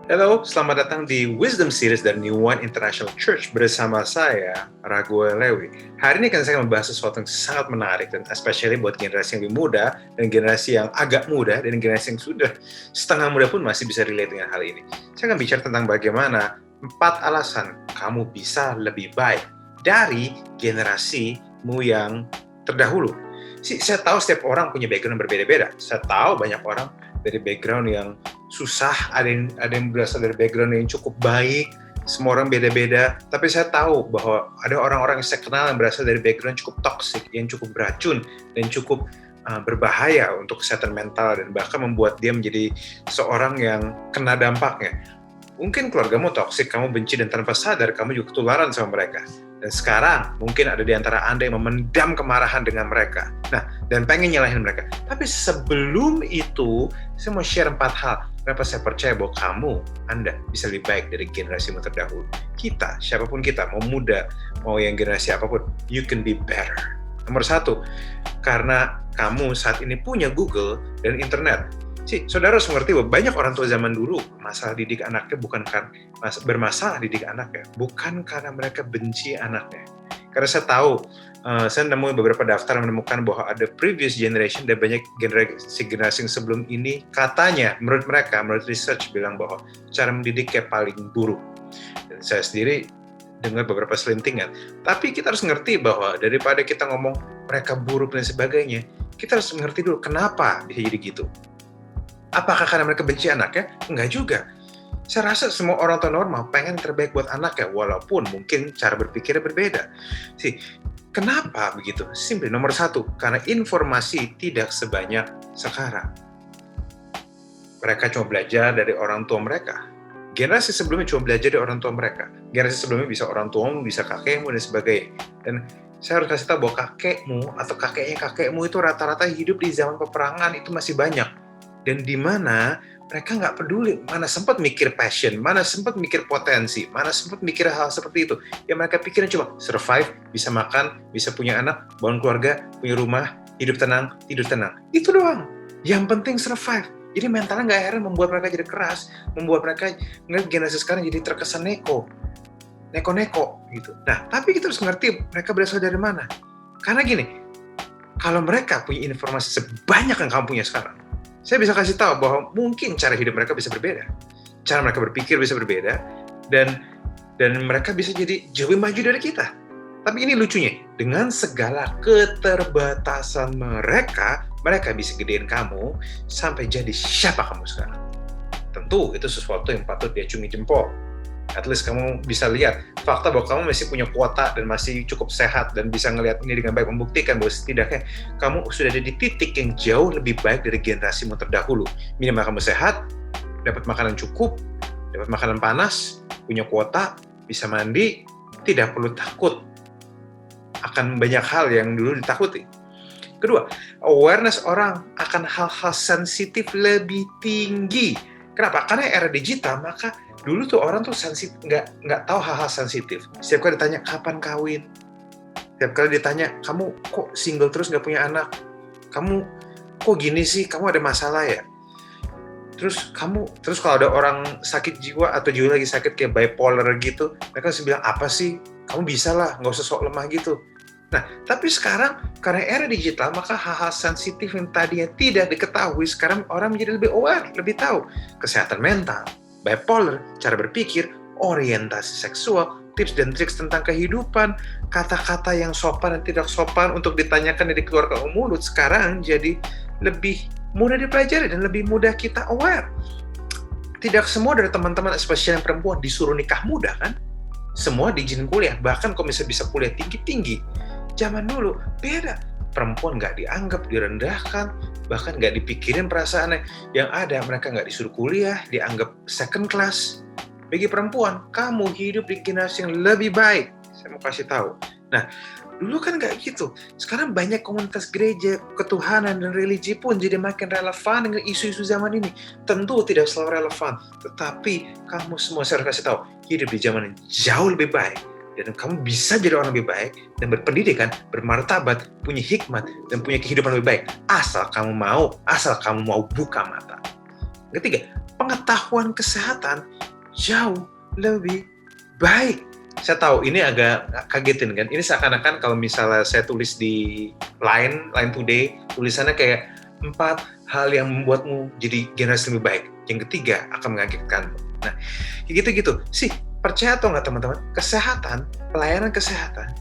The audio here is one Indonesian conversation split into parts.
Halo, selamat datang di Wisdom Series dari New One International Church bersama saya, Raguel Lewi. Hari ini saya akan membahas sesuatu yang sangat menarik dan especially buat generasi yang lebih muda dan generasi yang agak muda dan generasi yang sudah setengah muda pun masih bisa relate dengan hal ini. Saya akan bicara tentang bagaimana 4 alasan kamu bisa lebih baik dari generasimu yang terdahulu. Saya tahu setiap orang punya background yang berbeda-beda. Saya tahu banyak orang dari background yang susah, ada yang berasal dari background yang cukup baik, semua orang beda-beda, tapi saya tahu bahwa ada orang-orang yang saya kenal yang berasal dari background cukup toxic, yang cukup beracun, dan cukup berbahaya untuk kesehatan mental, dan bahkan membuat dia menjadi seorang yang kena dampaknya. Mungkin keluargamu toksik, kamu benci, dan tanpa sadar kamu juga ketularan sama mereka. Dan sekarang mungkin ada di antara Anda yang memendam kemarahan dengan mereka. Nah, dan pengen nyalahin mereka. Tapi sebelum itu, saya mau share 4 hal. Kenapa saya percaya bahwa kamu, Anda, bisa lebih baik dari generasimu terdahulu. Kita, siapapun kita, mau muda, mau yang generasi apapun, you can be better. Nomor 1, karena kamu saat ini punya Google dan internet. Saudara harus mengerti bahwa banyak orang tua zaman dulu masalah didik anaknya bukan karena bermasalah didik anaknya, bukan karena mereka benci anaknya. Karena saya tahu, saya nemuin beberapa daftar menemukan bahwa ada previous generation dan banyak generasi yang sebelum ini katanya, menurut mereka, menurut research bilang bahwa cara mendidik kayak paling buruk. Dan saya sendiri dengar beberapa selintingan. Tapi kita harus ngerti bahwa daripada kita ngomong mereka buruk dan sebagainya, kita harus mengerti dulu kenapa bisa jadi gitu. Apakah karena mereka benci anaknya? Enggak juga. Saya rasa semua orang tua normal pengen terbaik buat anaknya, walaupun mungkin cara berpikirnya berbeda. Kenapa begitu? Simply nomor 1, karena informasi tidak sebanyak sekarang. Mereka cuma belajar dari orang tua mereka. Generasi sebelumnya cuma belajar dari orang tua mereka. Generasi sebelumnya bisa orang tuamu, bisa kakekmu, dan sebagainya. Dan saya harus kasih tahu bahwa kakekmu atau kakekmu itu rata-rata hidup di zaman peperangan itu masih banyak. Dan di mana mereka nggak peduli, mana sempat mikir passion, mana sempat mikir potensi, mana sempat mikir hal seperti itu. Yang mereka pikirin cuma survive, bisa makan, bisa punya anak, bangun keluarga, punya rumah, hidup tenang, tidur tenang. Itu doang. Yang penting survive. Jadi mentalnya nggak heran membuat mereka jadi keras, membuat mereka ngeliat generasi sekarang jadi terkesan neko gitu. Nah, tapi kita harus ngerti mereka berasal dari mana. Karena gini, kalau mereka punya informasi sebanyak yang kamu punya sekarang, saya bisa kasih tahu bahwa mungkin cara hidup mereka bisa berbeda, cara mereka berpikir bisa berbeda, dan mereka bisa jadi jauh lebih maju dari kita. Tapi ini lucunya, dengan segala keterbatasan mereka bisa gedein kamu sampai jadi siapa kamu sekarang. Tentu itu sesuatu yang patut diacungi jempol. At least kamu bisa lihat fakta bahwa kamu masih punya kuota dan masih cukup sehat dan bisa ngelihat ini dengan baik, membuktikan bahwa setidaknya kamu sudah ada di titik yang jauh lebih baik dari generasimu terdahulu. Minimal kamu sehat, dapat makanan cukup, dapat makanan panas, punya kuota, bisa mandi, tidak perlu takut akan banyak hal yang dulu ditakuti. Kedua, awareness orang akan hal-hal sensitif lebih tinggi. Kenapa? Karena era digital, maka dulu tuh orang tuh sensitif, nggak tahu hal-hal sensitif. Setiap kali ditanya kapan kawin, setiap kali ditanya kamu kok single terus nggak punya anak, kamu kok gini sih, kamu ada masalah ya. Terus kalau ada orang sakit jiwa atau jiwa lagi sakit kayak bipolar gitu, mereka bisa bilang apa sih, kamu bisa lah, nggak usah sok lemah gitu. Nah, tapi sekarang karena era digital, maka hal-hal sensitif yang tadinya tidak diketahui, sekarang orang menjadi lebih aware, lebih tahu kesehatan mental, bipolar, cara berpikir, orientasi seksual, tips dan trik tentang kehidupan, kata-kata yang sopan dan tidak sopan untuk ditanyakan dari keluar ke mulut, sekarang jadi lebih mudah dipelajari dan lebih mudah kita aware. Tidak semua dari teman-teman, especially yang perempuan, disuruh nikah muda kan? Semua diizinin kuliah, bahkan kalau bisa kuliah tinggi-tinggi. Zaman dulu beda, perempuan nggak dianggap, direndahkan, bahkan nggak dipikirin perasaannya. Yang ada mereka nggak disuruh kuliah, dianggap second class. Bagi perempuan, kamu hidup di generasi yang lebih baik. Saya mau kasih tahu. Nah, dulu kan nggak gitu. Sekarang banyak komunitas gereja, ketuhanan, dan religi pun jadi makin relevan dengan isu-isu zaman ini. Tentu tidak selalu relevan, tetapi kamu semua saya harus kasih tahu, hidup di zaman yang jauh lebih baik. Dan kamu bisa jadi orang lebih baik dan berpendidikan, bermartabat, punya hikmat, dan punya kehidupan lebih baik. Asal kamu mau buka mata. Ketiga, pengetahuan kesehatan jauh lebih baik. Saya tahu ini agak kagetin kan. Ini seakan-akan kalau misalnya saya tulis di Line Today, tulisannya kayak 4 hal yang membuatmu jadi generasi lebih baik. Yang ketiga akan mengagetkanmu. Nah, gitu-gitu. Percaya atau nggak teman-teman, pelayanan kesehatan,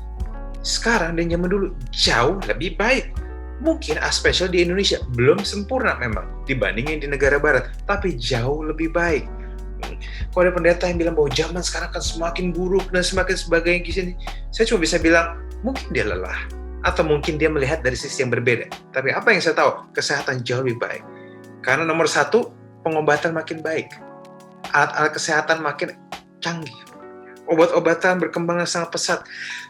sekarang dan zaman dulu jauh lebih baik. Mungkin especially di Indonesia belum sempurna memang dibandingin di negara barat, tapi jauh lebih baik. Kalau ada pendeta yang bilang bahwa zaman sekarang akan semakin buruk dan semakin sebagainya gini, saya cuma bisa bilang mungkin dia lelah atau mungkin dia melihat dari sisi yang berbeda. Tapi apa yang saya tahu, kesehatan jauh lebih baik. Karena nomor 1, pengobatan makin baik, alat-alat kesehatan makin canggih, obat-obatan berkembang sangat pesat.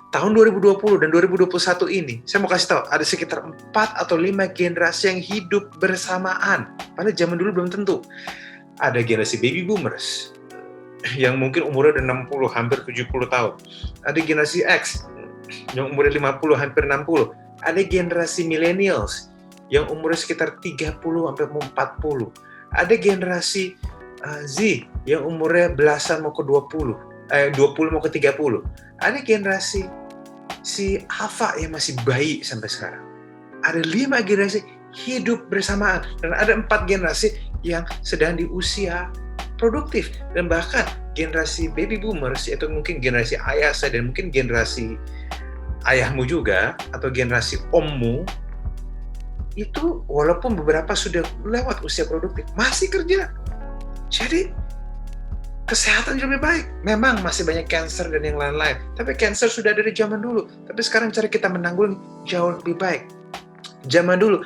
Tahun 2020 dan 2021 ini, saya mau kasih tahu, ada sekitar 4 atau 5 generasi yang hidup bersamaan. Padahal zaman dulu belum tentu. Ada generasi baby boomers, yang mungkin umurnya udah 60, hampir 70 tahun. Ada generasi X, yang umurnya 50, hampir 60. Ada generasi millennials, yang umurnya sekitar 30 sampai 40. Ada generasi Z, yang umurnya belasan mau ke 20 mau ke 30. Ada generasi si Alpha yang masih bayi sampai sekarang. Ada 5 generasi hidup bersamaan. Dan ada 4 generasi yang sedang di usia produktif. Dan bahkan generasi baby boomers, yaitu mungkin generasi ayah saya dan mungkin generasi ayahmu juga, atau generasi ommu, itu walaupun beberapa sudah lewat usia produktif, masih kerja. Jadi, kesehatan lebih baik. Memang masih banyak cancer dan yang lain-lain. Tapi cancer sudah dari zaman dulu. Tapi sekarang cara kita menanggulangi jauh lebih baik. Zaman dulu,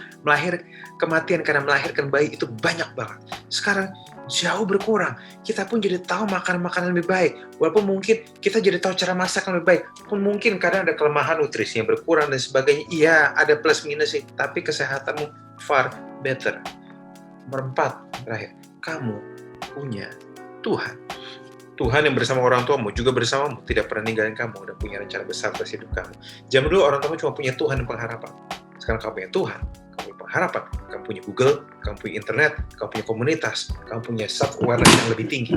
kematian karena melahirkan bayi itu banyak banget. Sekarang jauh berkurang. Kita pun jadi tahu makanan-makanan lebih baik. Walaupun mungkin kita jadi tahu cara masak yang lebih baik. Pun mungkin kadang ada kelemahan nutrisi yang berkurang dan sebagainya. Iya, ada plus minus sih. Tapi kesehatanmu far better. Nomor 4, terakhir. Kamu punya Tuhan. Tuhan yang bersama orang tuamu juga bersamamu, tidak pernah ninggalin kamu, dan punya rencana besar atas hidup kamu. Zaman dulu orang tuamu cuma punya Tuhan dan pengharapan. Sekarang kamu punya Tuhan, kamu punya pengharapan, kamu punya Google, kamu punya internet, kamu punya komunitas, kamu punya self-awareness yang lebih tinggi.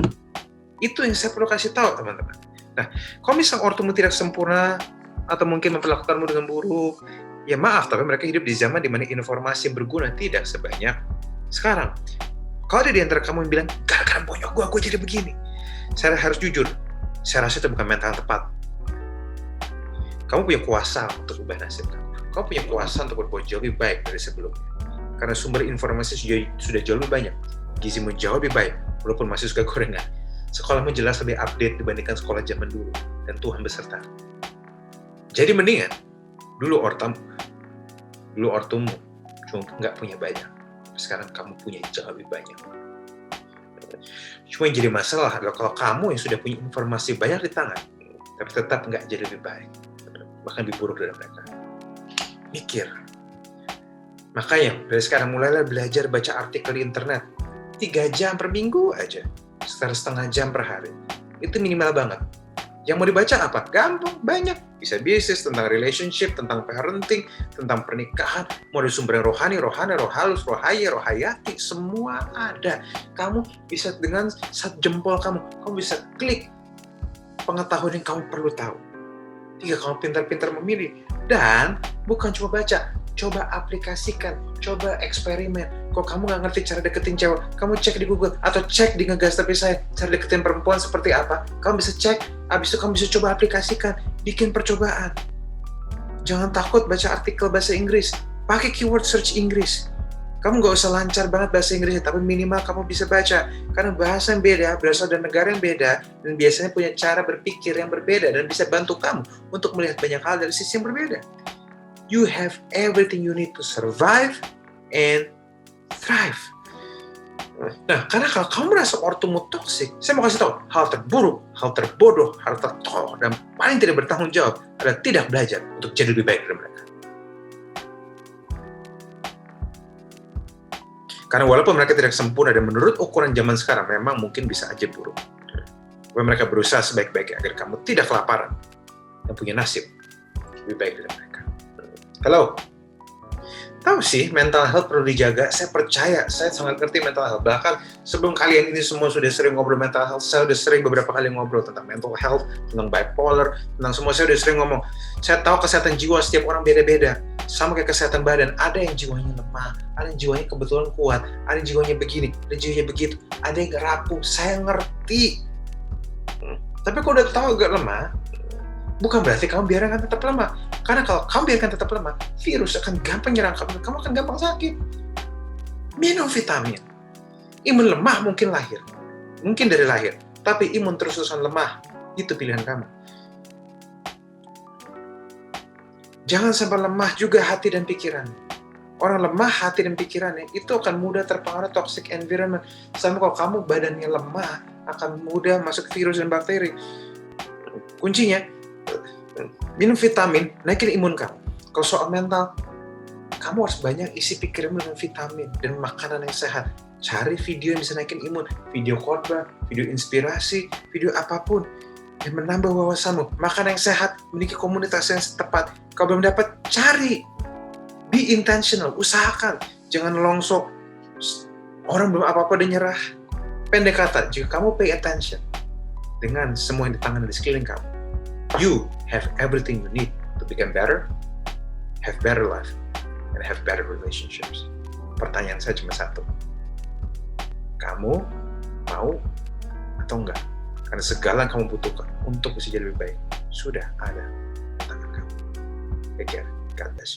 Itu yang saya perlu kasih tahu, teman-teman. Nah, kalau misalnya ortumu tidak sempurna, atau mungkin memperlakukanmu dengan buruk, ya maaf, tapi mereka hidup di zaman di mana informasi yang berguna tidak sebanyak sekarang. Kalau ada di antara kamu yang bilang, gara-gara bonyok gue jadi begini, saya harus jujur, saya rasa itu bukan mental yang tepat. Kamu punya kuasa untuk ubah nasib kamu. Kamu punya kuasa untuk berbuat jauh lebih baik dari sebelumnya. Karena sumber informasi sudah jauh lebih banyak. Gizimu jauh lebih baik, walaupun masih suka gorengan. Sekolahmu jelas lebih update dibandingkan sekolah zaman dulu. Dan Tuhan beserta. Jadi mendingan, dulu ortumu cuma nggak punya banyak. Sekarang kamu punya jauh lebih banyak. Cuma yang jadi masalah adalah kalau kamu yang sudah punya informasi banyak di tangan, tapi tetap nggak jadi lebih baik. Bahkan lebih buruk dari mereka. Mikir. Makanya dari sekarang mulailah belajar baca artikel di internet. 3 jam per minggu aja. Sekitar setengah jam per hari. Itu minimal banget. Yang mau dibaca apa? Gampang, banyak. Bisa bisnis, tentang relationship, tentang parenting, tentang pernikahan, mau dari sumber yang rohani, roh halus, rohayati, semua ada. Kamu bisa dengan satu jempol kamu bisa klik pengetahuan yang kamu perlu tahu. 3, kamu pintar-pintar memilih. Dan bukan cuma baca, coba aplikasikan, coba eksperimen. Kalau kamu nggak ngerti cara deketin cewek, kamu cek di Google atau cek di Ngegas Tapi Saya, cara deketin perempuan seperti apa. Kamu bisa cek, habis itu kamu bisa coba aplikasikan, bikin percobaan. Jangan takut baca artikel bahasa Inggris, pakai keyword search Inggris. Kamu nggak usah lancar banget bahasa Inggrisnya, tapi minimal kamu bisa baca. Karena bahasa yang beda, berasal dari negara yang beda, dan biasanya punya cara berpikir yang berbeda, dan bisa bantu kamu untuk melihat banyak hal dari sisi yang berbeda. You have everything you need to survive and thrive. Nah, karena kalau kamu merasa ortumu toksik, saya mau kasih tahu, hal terburuk, hal terbodoh, hal tertolol, dan paling tidak bertanggung jawab adalah tidak belajar untuk jadi lebih baik dari mereka. Karena walaupun mereka tidak sempurna dan menurut ukuran zaman sekarang memang mungkin bisa aja buruk. Tapi mereka berusaha sebaik-baiknya agar kamu tidak kelaparan dan punya nasib lebih baik dari mereka. Halo. Tahu sih, mental health perlu dijaga. Saya percaya, saya sangat ngerti mental health. Bahkan sebelum kalian ini semua sudah sering ngobrol mental health, saya sudah sering beberapa kali ngobrol tentang mental health, tentang bipolar, tentang semua. Saya sudah sering ngomong. Saya tahu kesehatan jiwa setiap orang beda-beda. Sama kayak kesehatan badan. Ada yang jiwanya lemah, ada yang jiwanya kebetulan kuat, ada yang jiwanya begini, ada yang jiwanya begitu, ada yang rapuh. Saya ngerti. Tapi kalau udah tahu agak lemah, bukan berarti kamu biarkan tetap lemah. Karena kalau kamu biarkan tetap lemah, virus akan gampang nyerang kamu, kamu akan gampang sakit. Minum vitamin. Imun lemah mungkin lahir, mungkin dari lahir, tapi imun terus-terusan lemah, itu pilihan kamu. Jangan sampai lemah juga hati dan pikiran. Orang lemah hati dan pikirannya, itu akan mudah terpengaruh toxic environment. Sama kalau kamu badannya lemah, akan mudah masuk virus dan bakteri. Kuncinya, minum vitamin, naikin imun kamu. Kalau soal mental, kamu harus banyak isi pikiranmu dengan vitamin dan makanan yang sehat. Cari video yang bisa naikin imun, video khotbah, video inspirasi, video apapun yang menambah wawasanmu. Makanan yang sehat, memiliki komunitas yang tepat. Kalau belum dapat, cari. Be intentional, usahakan. Jangan longsok. Orang belum apa-apa udah nyerah. Pendek kata, jika kamu pay attention dengan semua yang di tangan dan di sekeliling kamu, you have everything you need to become better, have better life, and have better relationships. Pertanyaan saya cuma satu. Kamu mau atau enggak? Karena segala yang kamu butuhkan untuk bisa jadi lebih baik, sudah ada di tangan kamu. Take care. God bless you.